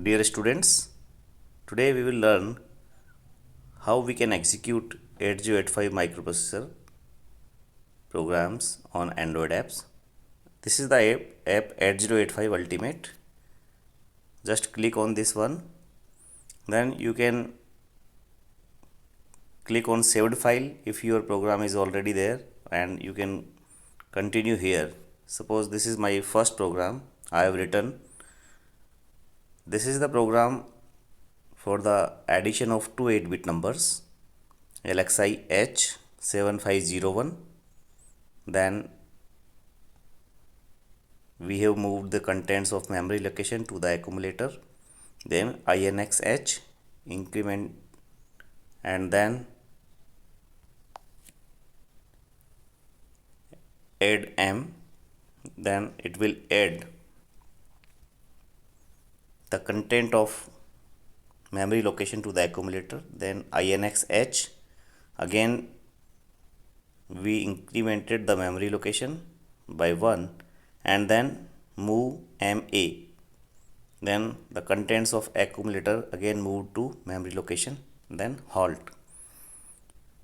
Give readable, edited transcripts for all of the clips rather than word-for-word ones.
Dear students, today we will learn how we can execute 8085 microprocessor programs on Android apps. This is the app 8085 Ultimate. Just click on this one. Then you can click on saved file if your program is already there, and you can continue here. Suppose this is my first program I have written. This is the program for the addition of two 8-bit numbers, LXI H7501. Then we have moved the contents of memory location to the accumulator, then INX H increment, and then add M. Then it will add the content of memory location to the accumulator, then INX H. Again we incremented the memory location by 1, and then move MA. Then the contents of accumulator again moved to memory location, then halt.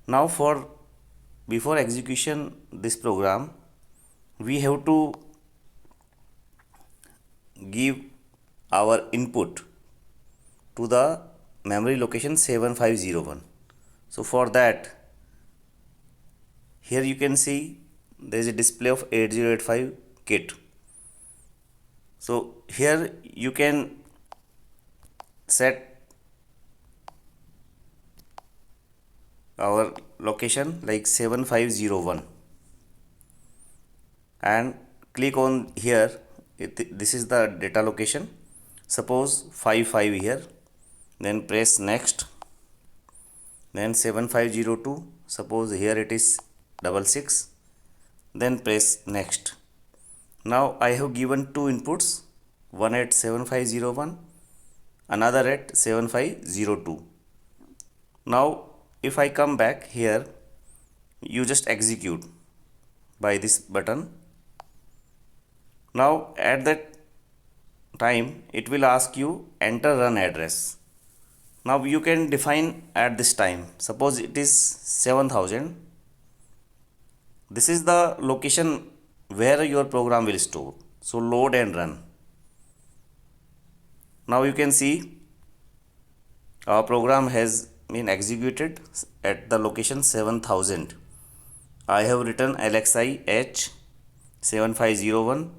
Now before execution this program, we have to give our input to the memory location 7501. So for that, here you can see there is a display of 8085 kit. So here you can set our location like 7501 and click on here. This is the data location. Suppose 55 here, then press next. Then 7502, suppose here it is 66, then press next. Now I have given two inputs, one at 7501, another at 7502. Now if I come back here, you just execute by this button. Now at that time it will ask you enter run address. Now you can define at this time, suppose it is 7000. This is the location where your program will store. So load and run. Now you can see our program has been executed at the location 7000. I have written LXI H7501.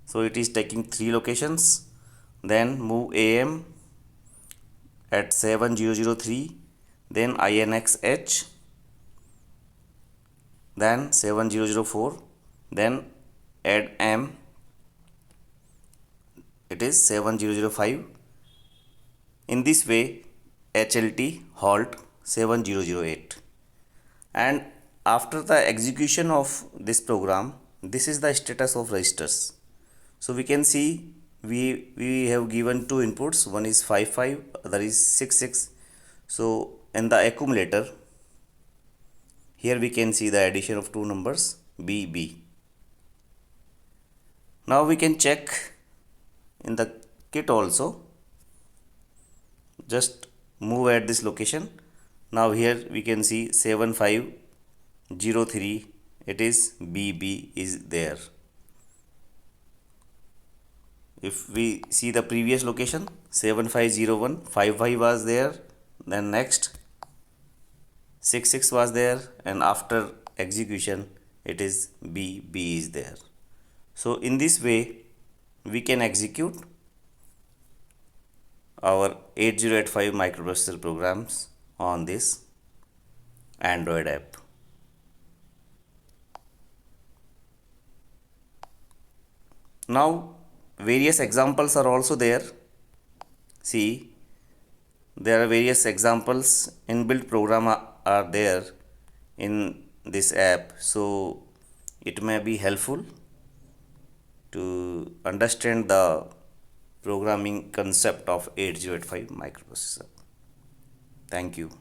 So it is taking 3 locations. Then move AM at 7003, then INX H, then 7004, then add M, it is 7005. In this way HLT halt 7008. And after the execution of this program, this is the status of registers. So we can see we have given two inputs, one is 55, other is 66. So in the accumulator, here we can see the addition of two numbers BB. Now we can check in the kit also. Just move at this location. Now here we can see 7503, it is BB is there. If we see the previous location 7501, 55 was there, then next 66 was there, and after execution it is BB is there. So in this way we can execute our 8085 microprocessor programs on this Android app. Now various examples are also there. See, there are various examples, inbuilt program are there in this app, so it may be helpful to understand the programming concept of 8085 microprocessor. Thank you.